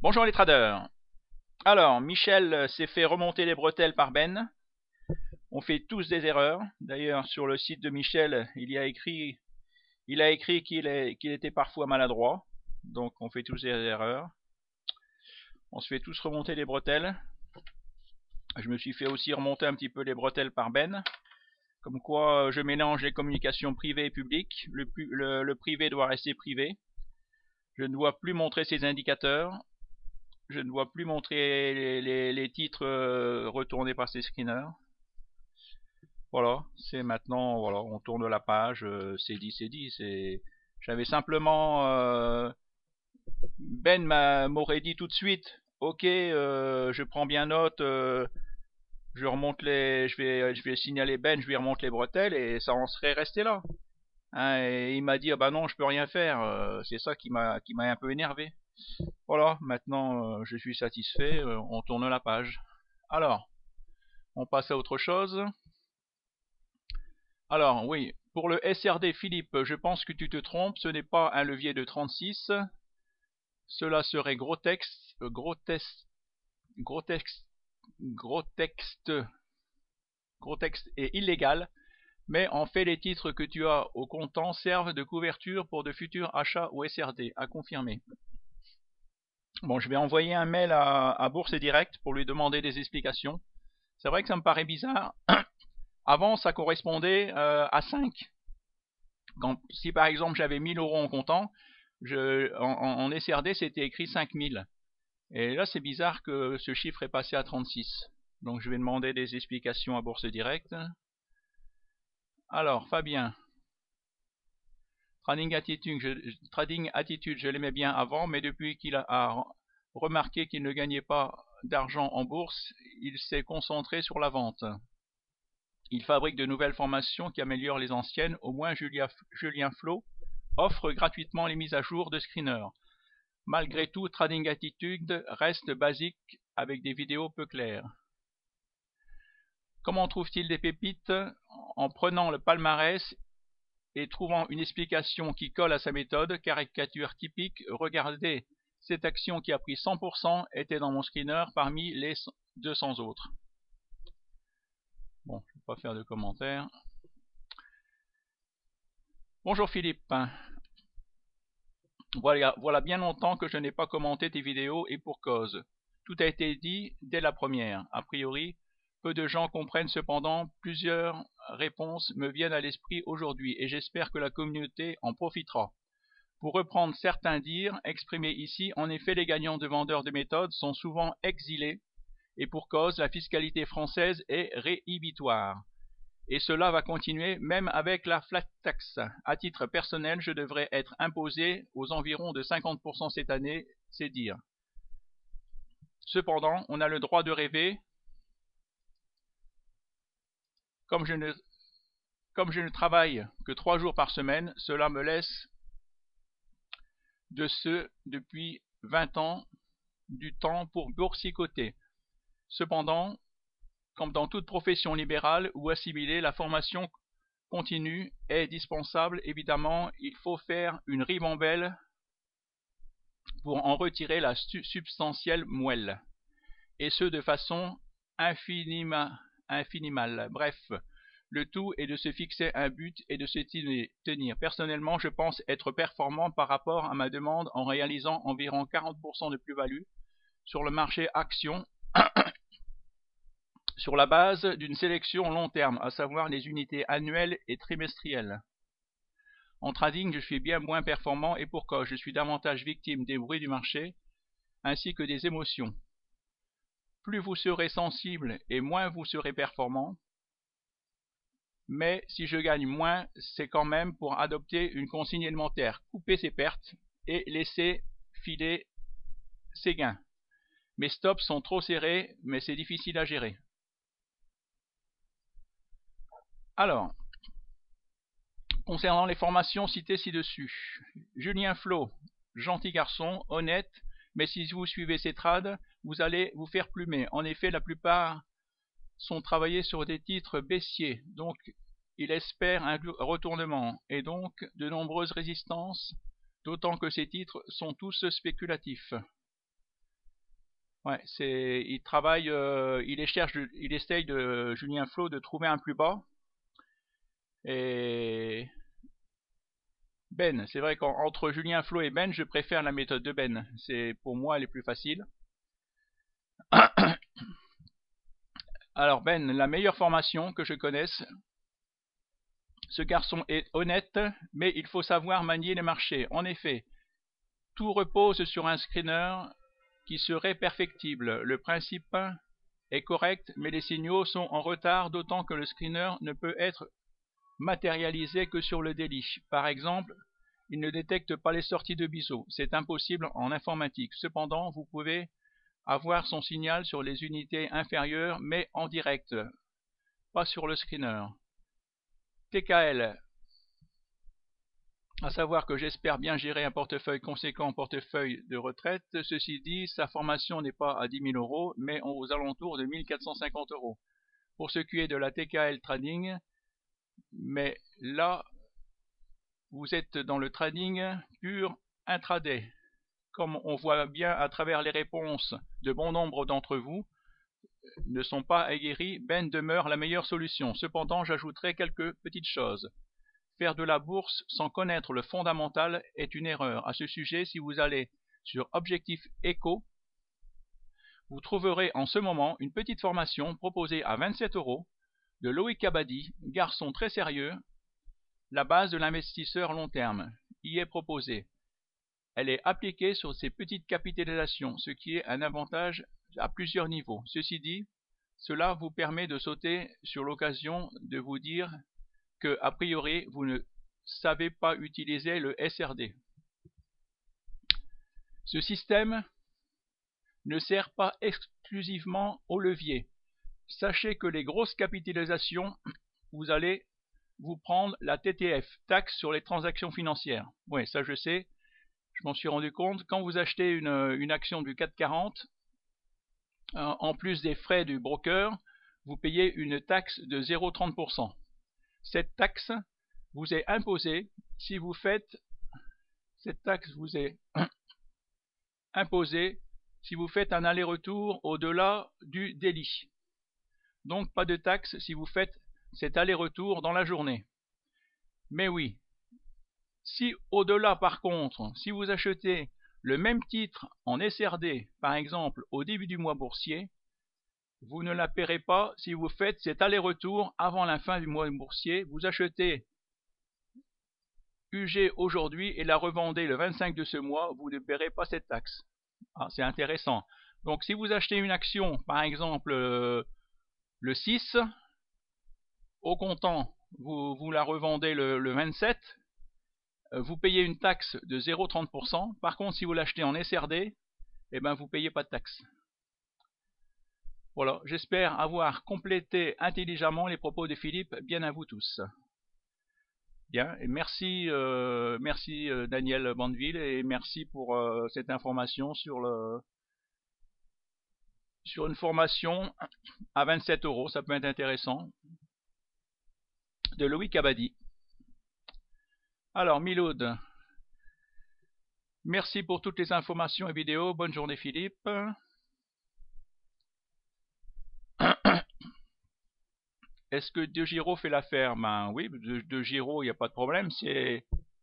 Bonjour les traders. Alors, Michel s'est fait remonter les bretelles par Ben. On fait tous des erreurs. D'ailleurs, sur le site de Michel, il a écrit qu'il était parfois maladroit. Donc, on fait tous des erreurs. On se fait tous remonter les bretelles. Je me suis fait aussi remonter un petit peu les bretelles par Ben. Comme quoi, je mélange les communications privées et publiques. Le privé doit rester privé. Je ne dois plus montrer ces indicateurs. Je ne dois plus montrer les titres retournés par ces screeners. Voilà, c'est maintenant, voilà, on tourne la page, c'est dit, c'est dit. J'avais simplement, Ben m'aurait dit tout de suite, ok, je prends bien note, je vais signaler Ben, je lui remonte les bretelles et ça en serait resté là. Hein, et il m'a dit, ah bah non, je peux rien faire. C'est ça qui m'a un peu énervé. Voilà, maintenant, je suis satisfait, on tourne la page. Alors, on passe à autre chose. Alors, oui, pour le SRD, Philippe, je pense que tu te trompes, ce n'est pas un levier de 36. Cela serait grotesque et illégal, mais en fait les titres que tu as au comptant servent de couverture pour de futurs achats au SRD, à confirmer. Bon, je vais envoyer un mail à Bourse Direct pour lui demander des explications. C'est vrai que ça me paraît bizarre. Avant, ça correspondait à 5. Si par exemple j'avais 1000 euros en comptant, en SRD c'était écrit 5000. Et là c'est bizarre que ce chiffre est passé à 36. Donc je vais demander des explications à Bourse Direct. Alors Fabien, Trading Attitude, je l'aimais bien avant, mais depuis qu'il a remarqué qu'il ne gagnait pas d'argent en bourse, il s'est concentré sur la vente. Il fabrique de nouvelles formations qui améliorent les anciennes. Au moins Julien Flo offre gratuitement les mises à jour de screeners. Malgré tout, Trading Attitude reste basique avec des vidéos peu claires. Comment trouve-t-il des pépites? En prenant le palmarès et trouvant une explication qui colle à sa méthode. Caricature typique, regardez, cette action qui a pris 100% était dans mon screener parmi les 200 autres. Bon, je ne vais pas faire de commentaires. Bonjour Philippe. Voilà bien longtemps que je n'ai pas commenté tes vidéos et pour cause. Tout a été dit dès la première. A priori, peu de gens comprennent cependant. Plusieurs réponses me viennent à l'esprit aujourd'hui et j'espère que la communauté en profitera. Pour reprendre certains dires exprimés ici, en effet les gagnants de vendeurs de méthodes sont souvent exilés et pour cause, la fiscalité française est réhibitoire. Et cela va continuer même avec la flat tax. À titre personnel, je devrais être imposé aux environs de 50% cette année, c'est dire. Cependant, on a le droit de rêver. Comme je ne travaille que 3 jours par semaine, cela me laisse de ce depuis 20 ans du temps pour boursicoter. Cependant, comme dans toute profession libérale ou assimilée, la formation continue est dispensable. Évidemment, il faut faire une ribambelle pour en retirer la substantielle moelle, et ce de façon infinimale. Bref, le tout est de se fixer un but et de se tenir. Personnellement, je pense être performant par rapport à ma demande en réalisant environ 40% de plus-value sur le marché action sur la base d'une sélection long terme, à savoir les unités annuelles et trimestrielles. En trading, je suis bien moins performant et pour cause, je suis davantage victime des bruits du marché ainsi que des émotions. Plus vous serez sensible et moins vous serez performant. Mais si je gagne moins, c'est quand même pour adopter une consigne élémentaire, couper ses pertes et laisser filer ses gains. Mes stops sont trop serrés, mais c'est difficile à gérer. Alors, concernant les formations citées ci-dessus, Julien Flo, gentil garçon, honnête, mais si vous suivez ses trades, vous allez vous faire plumer. En effet, la plupart sont travaillés sur des titres baissiers, donc il espère un retournement et donc de nombreuses résistances, d'autant que ces titres sont tous spéculatifs. Ouais, il travaille, il essaye de Julien Flo de trouver un plus bas. Et Ben, c'est vrai qu'entre Julien Flo et Ben, je préfère la méthode de Ben. C'est pour moi elle est plus facile. Alors Ben, la meilleure formation que je connaisse. Ce garçon est honnête, mais il faut savoir manier les marchés. En effet, tout repose sur un screener qui serait perfectible. Le principe est correct, mais les signaux sont en retard, d'autant que le screener ne peut être matérialisé que sur le délit. Par exemple, il ne détecte pas les sorties de biseau. C'est impossible en informatique. Cependant, vous pouvez avoir son signal sur les unités inférieures, mais en direct, pas sur le screener. TKL, à savoir que j'espère bien gérer un portefeuille conséquent en portefeuille de retraite. Ceci dit, sa formation n'est pas à 10 000 euros, mais aux alentours de 1 450 euros. Pour ce qui est de la TKL Trading, mais là, vous êtes dans le trading pur intraday. Comme on voit bien à travers les réponses de bon nombre d'entre vous, ne sont pas aguerris, Ben demeure la meilleure solution. Cependant, j'ajouterai quelques petites choses. Faire de la bourse sans connaître le fondamental est une erreur. À ce sujet, si vous allez sur Objectif Eco, vous trouverez en ce moment une petite formation proposée à 27 euros de Loïc Abadi, garçon très sérieux. La base de l'investisseur long terme y est proposée. Elle est appliquée sur ces petites capitalisations, ce qui est un avantage à plusieurs niveaux. Ceci dit, cela vous permet de sauter sur l'occasion de vous dire que, a priori, vous ne savez pas utiliser le SRD. Ce système ne sert pas exclusivement au levier. Sachez que les grosses capitalisations, vous allez vous prendre la TTF, taxe sur les transactions financières. Oui, ça je sais, je m'en suis rendu compte. Quand vous achetez une action du CAC 40, en plus des frais du broker, vous payez une taxe de 0,30%. Cette taxe vous est imposée si vous faites un aller-retour au-delà du délit. Donc pas de taxe si vous faites cet aller-retour dans la journée. Mais oui, si au-delà par contre, si vous achetez le même titre en SRD, par exemple au début du mois boursier, vous ne la paierez pas si vous faites cet aller-retour avant la fin du mois boursier. Vous achetez UG aujourd'hui et la revendez le 25 de ce mois, vous ne paierez pas cette taxe. Ah, c'est intéressant. Donc si vous achetez une action, par exemple le 6, au comptant, vous la revendez le 27, vous payez une taxe de 0,30%. Par contre, si vous l'achetez en SRD, eh ben, vous ne payez pas de taxe. Voilà, j'espère avoir complété intelligemment les propos de Philippe. Bien à vous tous. Bien, et merci Daniel Bandeville, et merci pour cette information sur une formation à 27 euros, ça peut être intéressant, de Loïc Abadi. Alors, Miloud, merci pour toutes les informations et vidéos. Bonne journée, Philippe. Est-ce que De Giro fait l'affaire? Ben oui, De Giro, il n'y a pas de problème.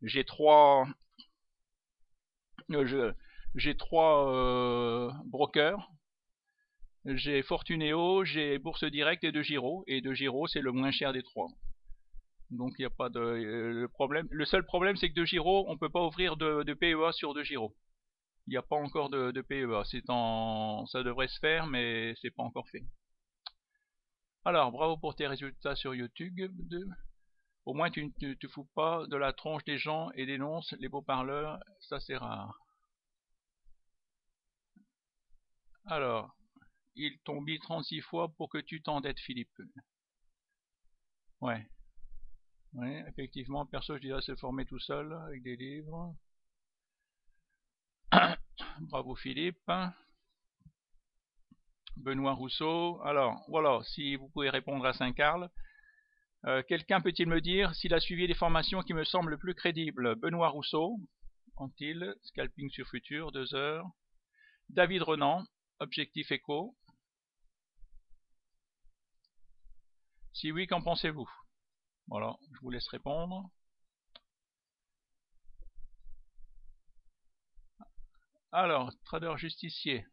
J'ai trois brokers. J'ai Fortuneo, j'ai Bourse Direct et De Giro. Et De Giro, c'est le moins cher des trois. Donc il n'y a pas de problème. Le seul problème, c'est que De Giro, on ne peut pas ouvrir de PEA sur De Giro. Il n'y a pas encore de PEA. Ça devrait se faire, mais c'est pas encore fait. Alors, bravo pour tes résultats sur YouTube. Au moins, tu ne te fous pas de la tronche des gens et dénonces les beaux parleurs. Ça, c'est rare. Alors, ils t'ont mis 36 fois pour que tu t'endettes, Philippe. Ouais. Ouais, effectivement, perso, je dirais se former tout seul avec des livres. Bravo, Philippe. Benoît Rousseau. Alors, voilà, si vous pouvez répondre à Saint-Carl. Quelqu'un peut-il me dire s'il a suivi les formations qui me semblent le plus crédibles? Benoît Rousseau, Antil, Scalping sur Futur, 2 heures. David Renan, Objectif écho. Si oui, qu'en pensez-vous? Voilà, je vous laisse répondre. Alors, trader justicier.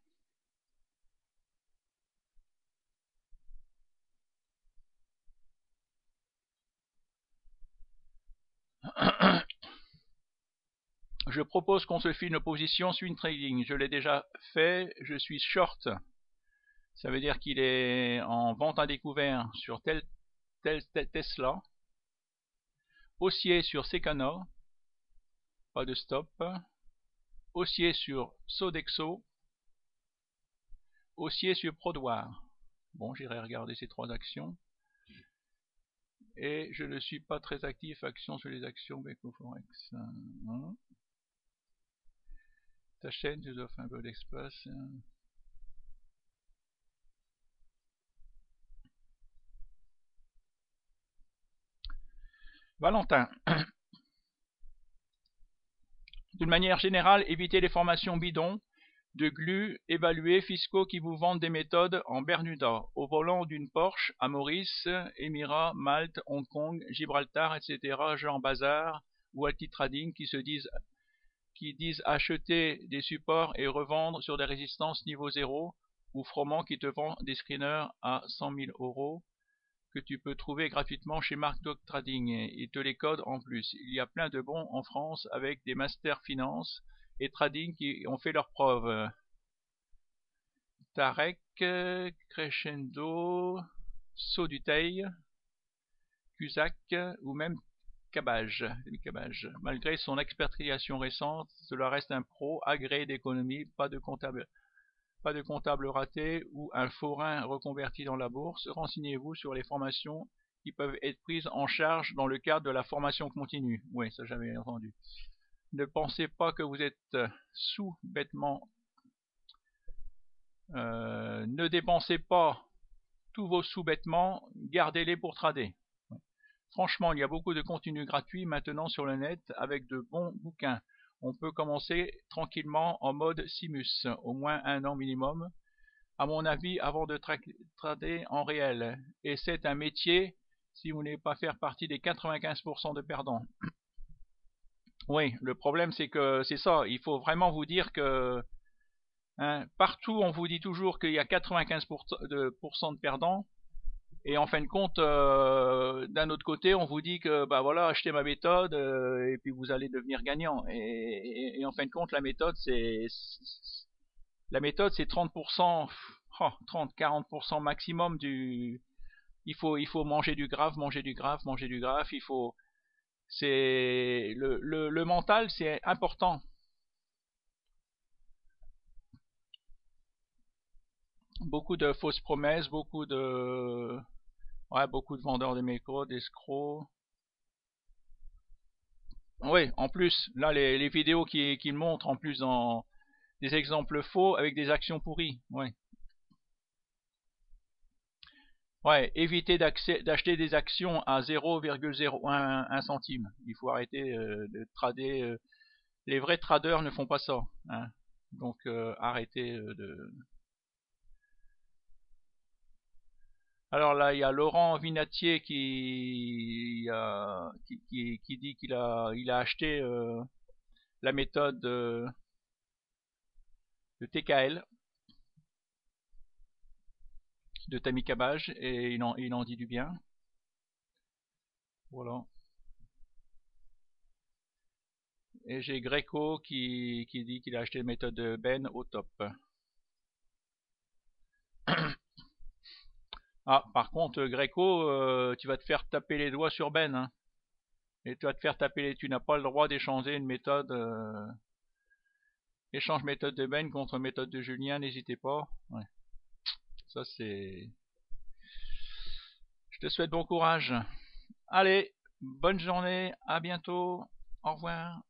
Je propose qu'on se file une position swing trading. Je l'ai déjà fait, je suis short. Ça veut dire qu'il est en vente à découvert sur tel Tesla. Haussier sur Secana. Pas de stop. Haussier sur Sodexo. Haussier sur Prodware. Bon, j'irai regarder ces trois actions. Et je ne suis pas très actif action sur les actions Becoforex. Ta chaîne, tu dois faire un peu d'espace. Valentin. D'une manière générale, évitez les formations bidons de glu évalués fiscaux qui vous vendent des méthodes en Bermuda, au volant d'une Porsche, à Maurice, Émirats, Malte, Hong Kong, Gibraltar, etc., genre bazar ou Altitrading qui disent acheter des supports et revendre sur des résistances niveau 0, ou Froment qui te vend des screeners à 100 000 € que tu peux trouver gratuitement chez Mark Dog Trading et te les code en plus. Il y a plein de bons en France avec des masters finance et trading qui ont fait leurs preuves. Tarek, Crescendo, Saut du Teil, Cusack ou même Cabage. Malgré son expatriation récente, cela reste un pro agréé d'économie, pas de comptable raté ou un forain reconverti dans la bourse. Renseignez-vous sur les formations qui peuvent être prises en charge dans le cadre de la formation continue. Oui, ça j'avais entendu. Ne pensez pas que vous êtes sous-bêtement. Ne dépensez pas tous vos sous-bêtements, gardez-les pour trader. Franchement, il y a beaucoup de contenu gratuit maintenant sur le net avec de bons bouquins. On peut commencer tranquillement en mode Simus, au moins 1 an minimum, à mon avis, avant de trader en réel. Et c'est un métier si vous n'avez pas faire partie des 95% de perdants. Oui, le problème c'est que c'est ça, il faut vraiment vous dire que partout on vous dit toujours qu'il y a 95% de perdants, et en fin de compte, d'un autre côté, on vous dit que bah voilà, achetez ma méthode et puis vous allez devenir gagnant. Et en fin de compte, la méthode c'est 30%, 30-40% maximum du. Il faut manger du grave. Il faut. C'est le mental, c'est important. Beaucoup de fausses promesses, beaucoup de vendeurs de méthodes, d'escrocs. Oui, en plus, là, les vidéos qui montrent en plus des exemples faux avec des actions pourries. Ouais. Ouais, évitez d'acheter des actions à 0,01 centime. Il faut arrêter de trader. Les vrais traders ne font pas ça. Hein. Donc arrêtez de. Alors là, il y a Laurent Vinatier qui dit qu'il a acheté la méthode de TKL de Tammy Cabage et il en dit du bien. Voilà. Et j'ai Greco qui dit qu'il a acheté la méthode de Ben au top. Ah, par contre, Greco, tu vas te faire taper les doigts sur Ben. Hein. Et tu vas te faire taper Tu n'as pas le droit d'échanger une méthode. Échange méthode de Ben contre méthode de Julien, n'hésitez pas. Ouais. Ça c'est. Je te souhaite bon courage. Allez, bonne journée, à bientôt. Au revoir.